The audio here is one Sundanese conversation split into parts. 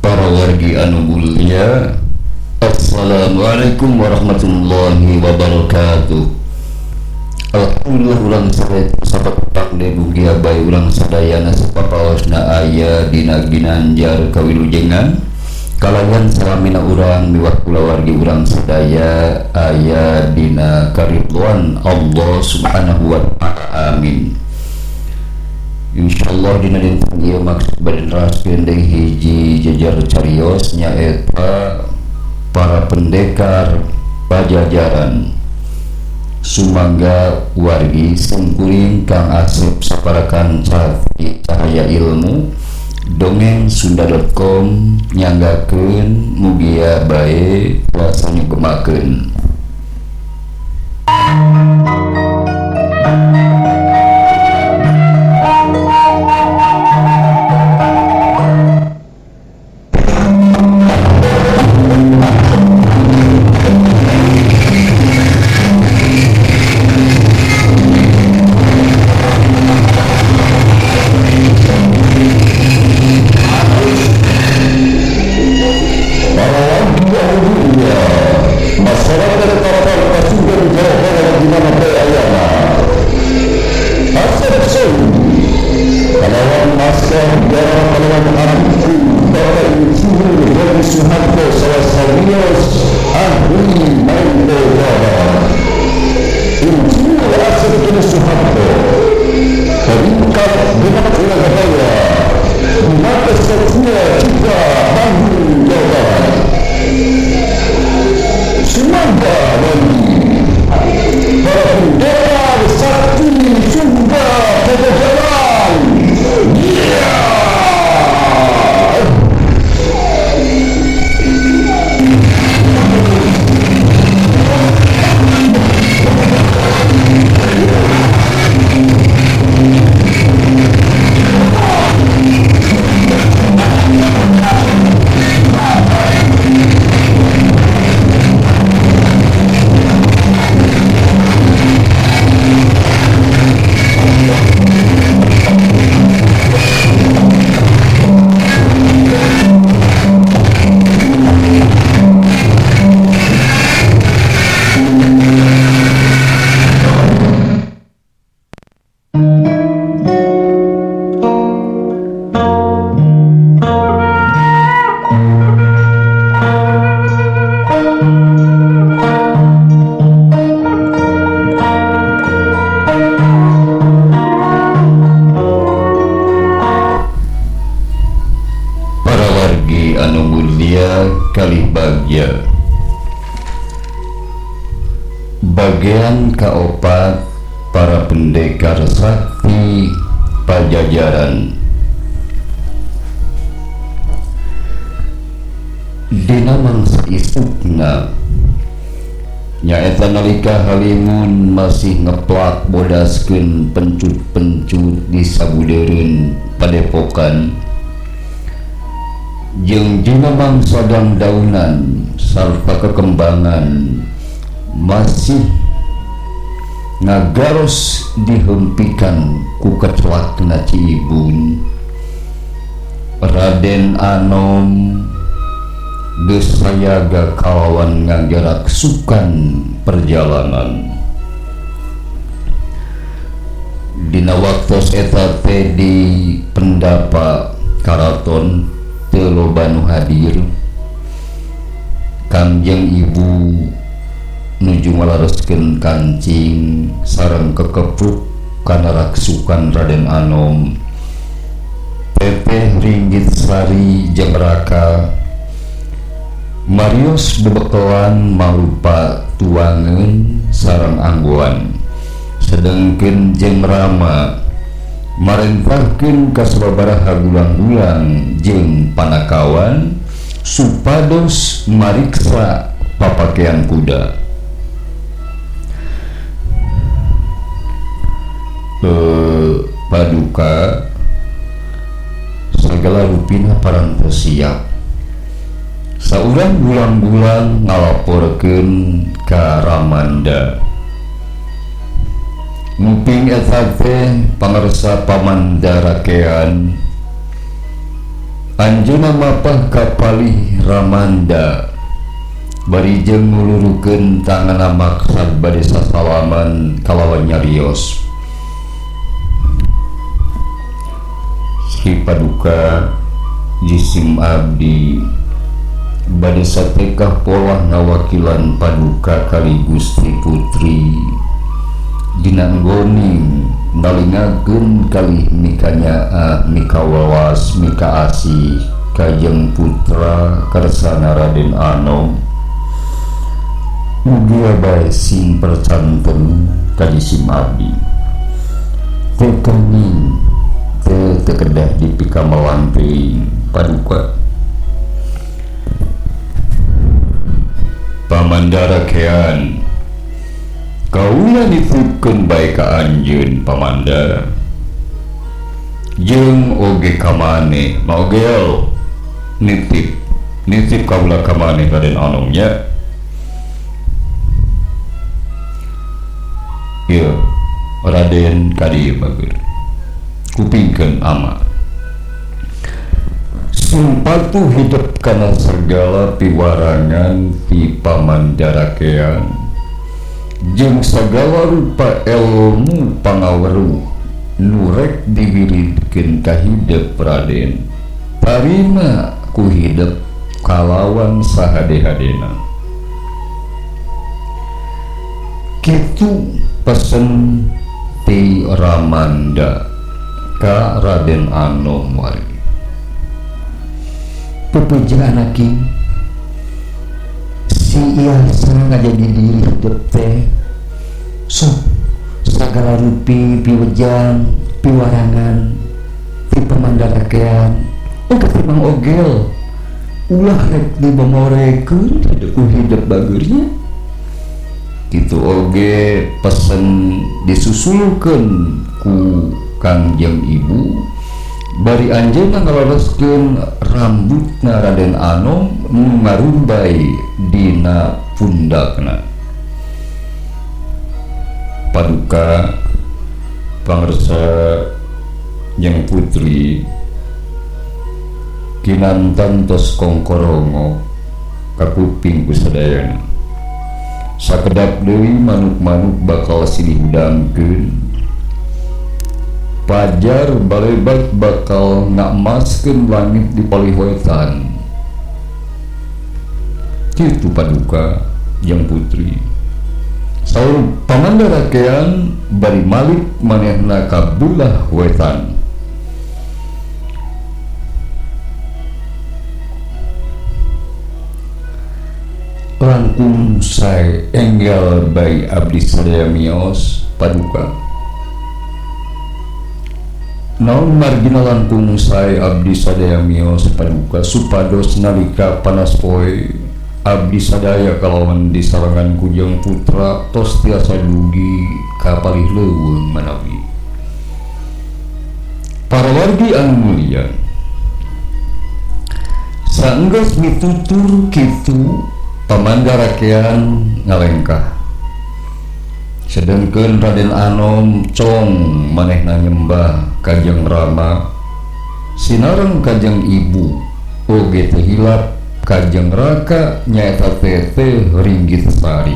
Para wargi anu mulia, Assalamualaikum warahmatullahi wabarakatuh. Alhamdulillah ulang sahabat pakde bugia bayi ulang sadayana sapapaosna aya dina ginanjar kawilujengan kalayan salamina urang miwah kula wargi urang sadaya aya dina karidwan Allah subhanahu wa ta'ala, amin. Insyaallah dina dinten ieu maksud bade neraskeun deui hiji jejer carios nyaeta para pendekar Pajajaran. Sumangga wargi sungkuring Kang Asep saparakan cahaya ilmu dongeng sunda.com nyanggakeun mugia bae kuasa nyugemakeun. Bagian kaopat para pendekar sakti Pajajaran. Dina mangsa isukna nyaeta nalika halimun masih ngeplak bodaskeun pencut-pencut di sabudeureun padepokan jeung dina mangsa daunan sarta kekembangan masih ngagaros dihempikan ku keclakna Ciibun. Raden Anom geus sayaga kalawan nganggerak sukan perjalanan. Dina waktos eta teh di pendapa karaton teu loba nu hadir. Kangjeng Ibu nuju ngalareskeun kancing sareng kekepruk kana raksukan Raden Anom, Teteh Ringgit Sari jeung Raka Marios bebekelan malupa tuangeun sareng anggoan, sedengkeun jeung Rama marentahkeun ka sababaraha gulang-gulang jeung panakawan supados mariksa papakean kuda. Paduka segala rupina parantos siap. Saurang bulan-bulan ngalaporkeun ka Ramanda. Nguping eta teh pangarsa pamandarakean anjeunna mapah kapalih Ramanda barijeng ngulurukeun tanganna maksad bade sasalaman kalawan nyarios. Sri Paduka jisim abdi bade satekah polah ngawakilan Paduka kali Gusti Putri dina nggoning nalingakeun kalih mikanya mika wawas mika asih kajeng putra karsana Raden Anom mugia bae sing percanten ka jisim abdi tekaning teu kedah dipikamalan teuing Paduka. Pamandara kean kaula nitipkeun bae ka anjeun Pamandara jeung oge ka maneh maogel nitip kaula ka maneh Raden Anom nya. Ieu Raden kadieu bager kupingkeun ama sumpatu hidup kana segala piwarangan ti Pamandara kean jeung sagala rupa ilmu pangaweruh nurek diwiridkeun ka hidup Raden tarima ku hidup kalawan sahade-hadena. Kitu pesen ti Ramanda ka Raden Anom wari pepejaan aki si iasa ngajadi diri hidup teh sok sagala rupi piwejang piwarangan ti Pamandara kean oge timang ogel ulah rek dibomorekeun ku hidup bageurnya kitu oge pesen disusulkeun ku Kangjeng Ibu bari anjeunna ngaloloskeun rambutna Raden Anom nu ngarumbai dina pundakna. Paduka pangarsa jeung putri kinantan tos kongkorongo ka kuping ku sadayana sakedap deui manuk-manuk bakal silih udangkeun pajar balebat bakal ngamaskeun langit di palihoetan kitu Paduka jeung putri saur Pamandara kean bari malik manehna ka bulah wetan. Langkung sae enggal bayi abdi sadaya miyos Paduka naon margina langkung sae abdi sadaya miyos Paduka supados nalika panas poe abdi sadaya kalawan disarangan ku jeung putra tos tiasa dugi ka palih leuweung manawi. Para wargi anu mulia saenggeus mitutur kitu Pamandara kean ngalengkah sedengkeun Raden Anom cong manehna nyembah Kanjeng Rama sinareng Kanjeng Ibu oge teu hilap Kanjeng Raka nyaeta Teteh Ringgitsari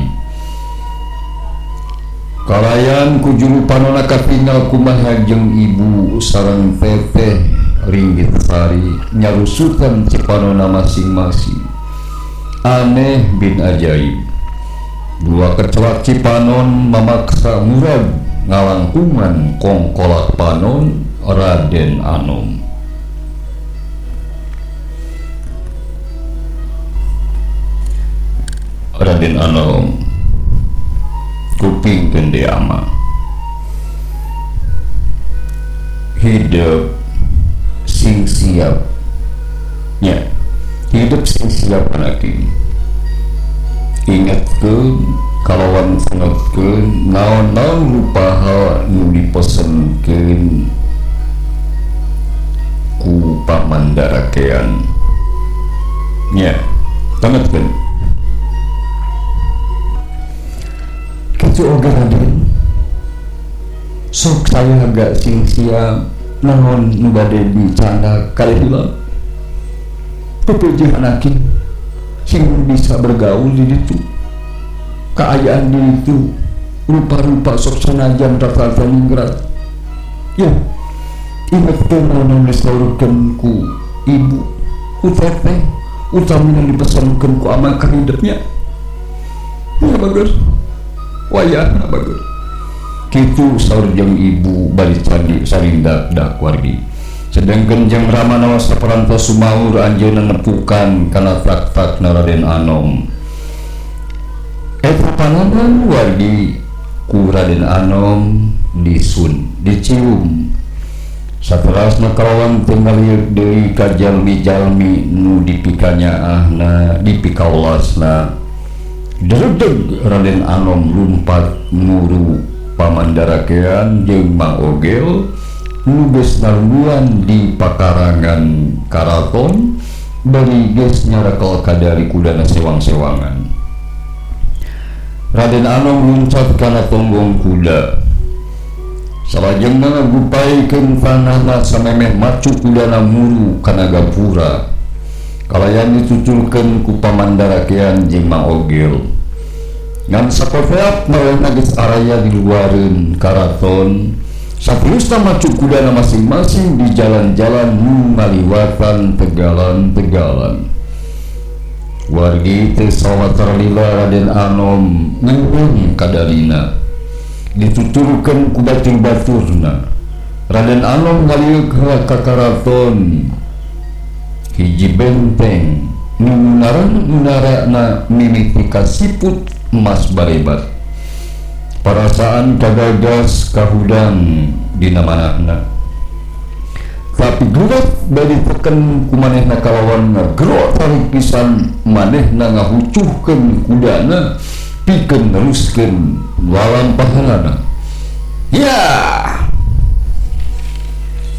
kalayan ku juru panonna katingal kumaha jeung Ibu sareng Teteh Ringgitsari nyarusukan cipanonna masing-masing aneh bin ajaib dua kecelak cipanon memaksa murad ngalangkungan kongkolak panon Raden Anom. Raden Anom kupingkeun deui ama hidup sing siap nya hidup sing siap anaki ingatkeun kalawan sangetkeun naon-naon rupaha nu dipesenkeun ku Pamandara kean nya tangetkeun kitu oge Raden sok saya agak sing siap naon nu bade dicanda kali heula pepejahan aking sing bisa bergaul di itu keayaan di itu rupa-rupa sok sanajan rata-rata ningrat ya ingat kenal disalurkan ku ibu ku teteh utamina dipesankan ku amalkan hidupnya ya bagus wayana bagus kitu saur jeung ibu balik candi sarindak dak wargi sedangkan jeung Ramana saperantos sumaur anjeunna nepukan kana tak-tak Raden Anom eta panganan wargi ku Raden Anom dicium saterasna kalawan tinggal deui ka jalmi-jalmi nu dipikanyaahna dipikaulasna deredeg Raden Anom lumpat nuru pamandarakean jeung Mang Ogel nu geus naluan di pakarangan karaton bari geus nyarekel kadari kudana sewang-sewangan. Raden Anom luncat kana tonggong kuda salajengna ngagupaikeun panahna samemeh macu kudana muru kana gapura kalayan dituculkeun ku pamandarakean jeung Mang Ogel ngan sakopeak marana geus araya di luareun karaton saterusna macu kudana masing-masing di jalan-jalan nu ngaliwatan tegalan-tegalan wargi teu sawatara lila Raden Anom ngeun kadalina dituturkeun ku batur-baturna Raden Anom ngaliuk ka karaton hiji benteng nu munarana mimiti kasiput emas barebat perasaan kagagas kahudang dina manahna tapi gerak bari teken kumanehna kalawan ngagero tarik pisan manehna ngahucuhkeun kudana pikeun neruskeun walampahanana ya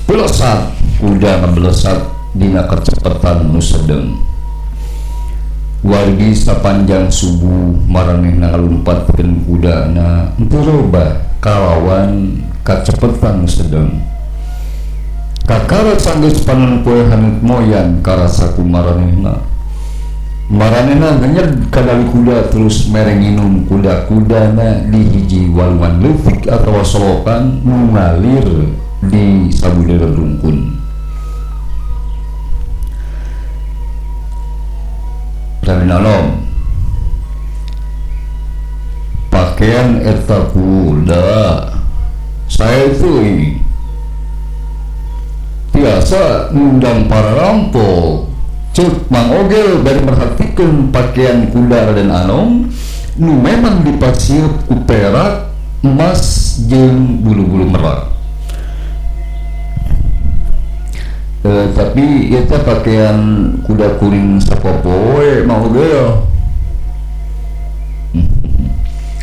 belesat kuda ngabelesat dina kecepatan nu sedeng wargi sapanjang subuh maranehna ngalumpatkeun kudana teu loba kalawan kacepetan sedeng kakara sanggeus panon poe hanut moyan karasa ku maranehna nganyed kadali kuda terus mereng nginum kuda-kudana di hiji walungan leutik atawa solokan nu ngalir di sabudeureun rungkun. Raden Anom pakaian eta kuda saya itu biasa ngundang para rampok cek Mang Ogel bari merhatikeun pakaian kuda Raden Anom nu memang dipasieup ku perak emas jeung bulu-bulu merak tapi eta pakaian kuda kuring sapopoe Mang Ogel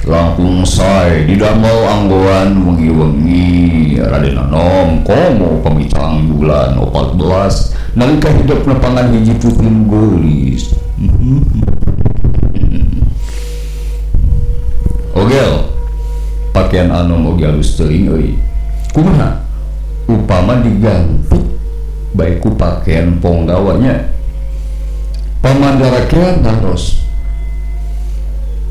langkung sae didamel anggoan wengi-wengi Raden Anom komo pamicang bulan 14 nalika hidupna pangan hiji putrin gelis Ogel pakaian Anom Ogel halus teuing euy kumaha upama diganti baik ku pakaian ponggawanya pamandarakean naros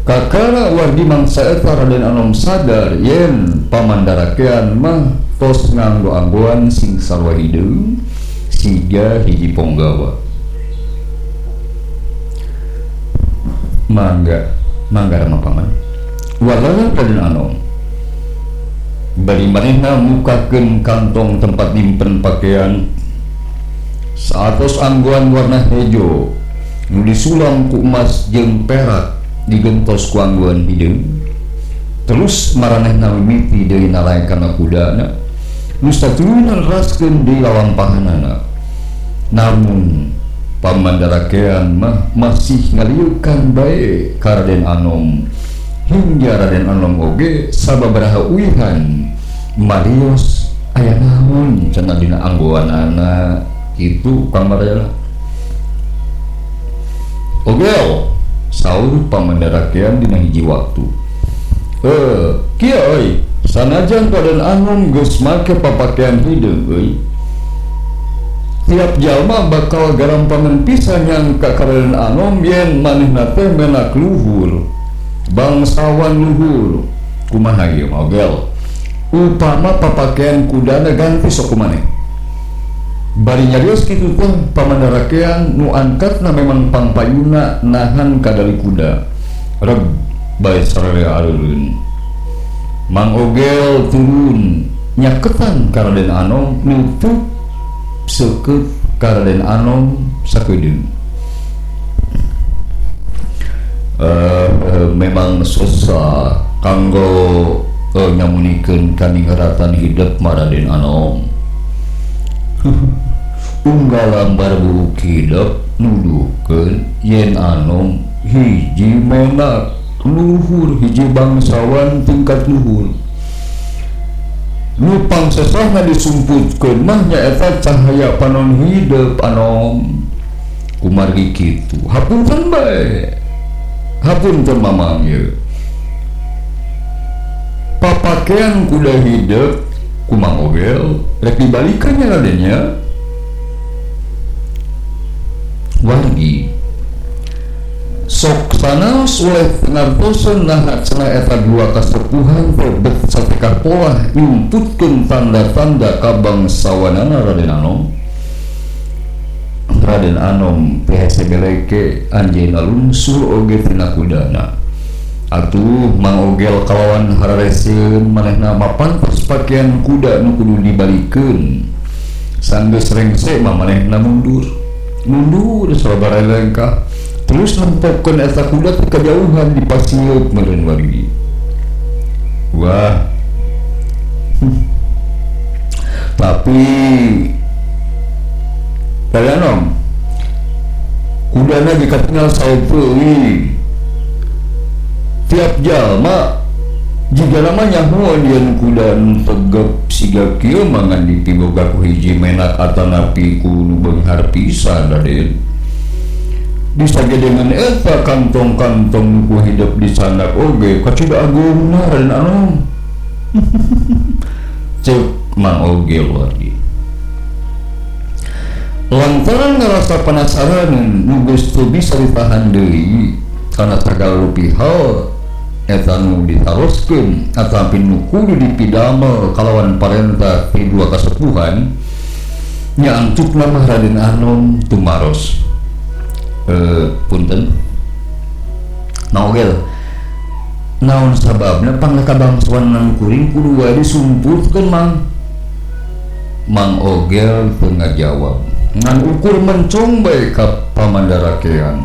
kakara wargi mangsa eta Raden Anom sadar yen pamandarakean mah tos nganggo anggoan sing sarua hideung siga hiji ponggawa mangga rama paman walala Raden Anom bari manehna mukakeun kantong tempat nyimpen pakaian saatos anggoan warna hejo nu disulam ku emas jeung perak digentos ku anggoan hideung terus maranehna mimiti deui nalae kana kudana nu satuluna raskeun di lalampahanana namun pamandarakean mah masih ngalieukan bae ka Raden Anom hingga Raden Anom oge sababaraha uihan marios aya naon cenah dina anggoanana itu pamarela Ogel saur pamandarakean dina hiji waktu kieu euy sanajan Raden Anom geus make papakean hideung euy tiap jalma bakal garampangan pisan yang kakaraden anom yen manehna teh menak luhur bangsawan luhur. Kumaha ieu mogel upama papakean kudana ganti sok kumaneh bari nyarios kitu teh pamandarakean nu angkatna memang pangpayuna nahan kadali kuda reg bae sararea areun. Mang Ogel turun nyaketan ka Raden Anom nutup seukeut ka Raden Anom sakedeung. Memang susah kanggo nyamunikeun kaningratan hidup Raden Anom. Unggal lambar buruk hidup nuduhkeun yen Anom hiji menak luhur, hiji bangsawan tingkat luhur. Nu pangsesahna disumputkeun mah nyaeta cahaya panon hidup Anom. Kumargi kitu hapunten bae, hapunten mamang ye. Papakean kuda hidup kumang Ogel rek dibalikannya Radennya wargi sok sanas oleh ngartosen nahat cenah eta dua kasepuhan tebet satekah polah nyumputkeun tanda-tanda kabangsawanana Raden Anom. Raden Anom PHC beleke anjeunna lungsur oge tina kudana. Atuh Mang Ogel kalawan harareseun manehna mapantos pakaian kuda nu kudu dibalikeun. Sanggeus rengse mah manehna mundur sababaraha lengkah. Terus nempelkeun eta kuda teh kajauhan di pasieuk meureun wargi. Wah. Tapi Raden kudana dikatingal saeupeui. Tiap jalma jika nama nyahuan yang kuda tegep siga kieu mangan dipiboga ku hiji menak atanapi ku nu beunghar pisan Raden. Disagedengan eta kantong-kantong ku hidup di sana oge kacuda agungna Raden Anom. Cek Mang Ogel wargi. Lantaran ngerasa penasaran nu geus teu bisa ditahan deui kana sagala pihal eta nu ditaroskeun atapi nu kudu dipidamel kalawan parentah ti dua kasepuhan nya antukna mah Raden Anom tumaros. Punten Mang Ogel naon sababna panglekabangsawan kuring kudu wae disumputkeun Mang Ogel teu ngajawab ngan ukur mencong bae ka pamandarakean.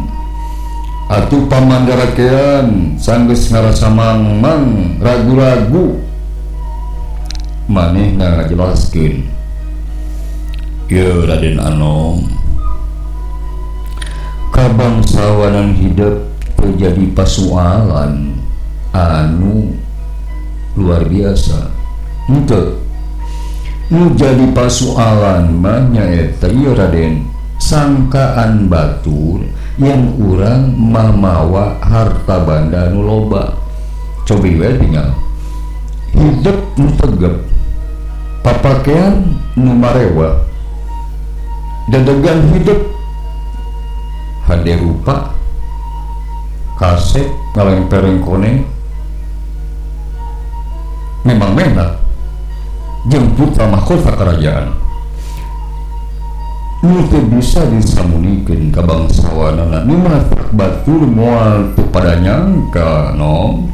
Atuh pamandarakean sanggeus ngarasa mang ragu-ragu manehna ngajelaskeun. Ye Raden Anom, kabangsawanan hidup terjadi pasualan anu luar biasa. Henteu nu jadi pasualan mah nyaeta ieu Raden sangkaan batur yang urang mamawa harta banda nu loba. Cobi we tinggal hidup nu tegep, papakean nu marewa, dadegan hidup hade rupa kasep ngalempereng koneng memang menak jeung putra mahkota kerajaan nu teu bisa disamunikeun ka bangsawanana. Nu mah batur moal teu pada nyangka nom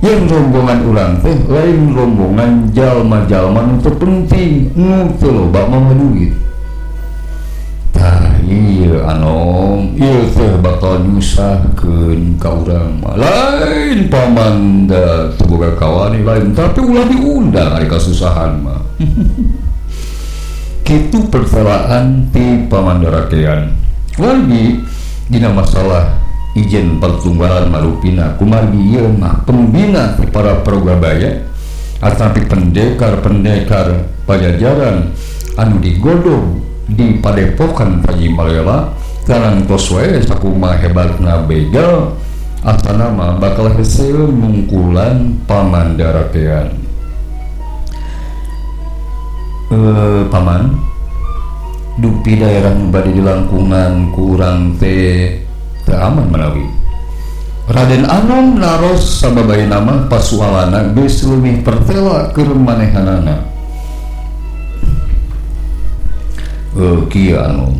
yen rombongan urang teh lain rombongan jalma-jalma nu teu penting nu teu loba mamawa duit. Tah ieu Anom ieu teh bakal nyusahkeun ka urang mah. Lain pamanda teu boga kawani lain tapi ulah diundang ari kasusahan mah. Kitu persoalan ti pamandarakean. Wargi dina masalah ijen pertunggalan marupina kumargi ieu mah pembina para Progabaya atapi pendekar-pendekar pajajaran anu digodog di padepokan Taji Malela karang tos wae sakumaha hebatna begal asana mah bakal hese mungkulan pamandarakean. Paman dupi daerah nu bade dilangkungan ku urang teh teu aman menawi. Raden Anom naros sababaraha nama pasualana geus leuwih pertela keur manehanana. Kieu Anom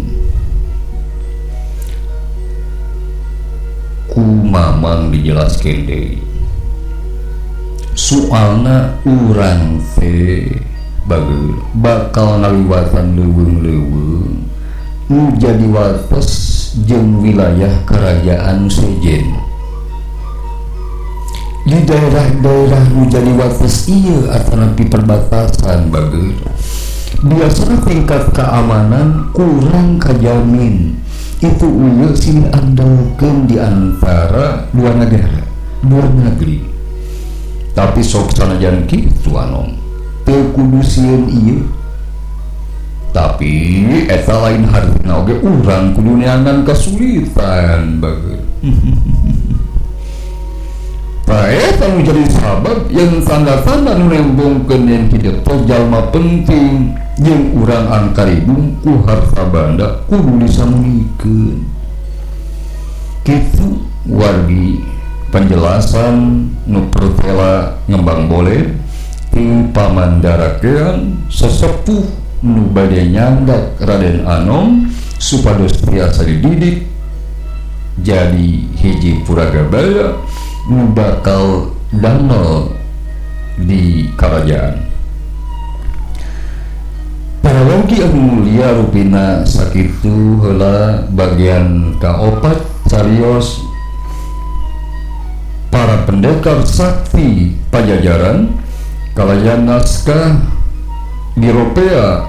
ku mamang dijelaskeun deui. Soalna urang teh bageul bakal naliwatan leuweung-leuweung nu jadi wates jeung wilayah kerajaan sejen. Di daerah-daerah nu jadi wates ieu atanapi perbatasan bageul biasana tingkat keamanan kurang kajamin. Itu uyeuh sing andalkeun di antara dua negara, dua negeri. Tapi sok sanajan kitu Anom teu kudu sieun ieu. Tapi eta lain hartina oge urang kudu neangan kasulitan bageul. Eta nu jadi sabab yang tanda-tanda nu nembongkeun yen kieu teh jalma penting jeung urang anu karibung ku harta banda kudu disamulikeun. Kitu wargi penjelasan nu pertela ngembang boleh ti pamandarakeun sesepuh nu bade nyandak Raden Anom supados tiasa dididik jadi hiji puragabaya nu bakal damel di kerajaan. Para wargi anu mulia rupina sakitu heula bagian kaopat carios para pendekar sakti Pajajaran kalayan naskah diropea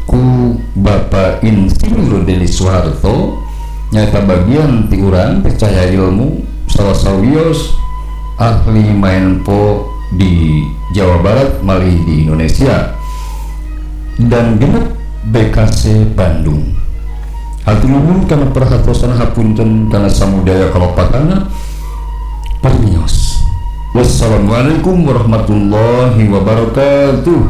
ku Bapak Insinyur Deni Soeharto nyata bagian ti urang percaya ilmu salah sawios ahli menpo di Jawa Barat malih di Indonesia dan genep BKC Bandung. Hatur nuhun kana perhatosan hapunten kana samudaya kalopakana permios. Wassalamualaikum warahmatullahi wabarakatuh.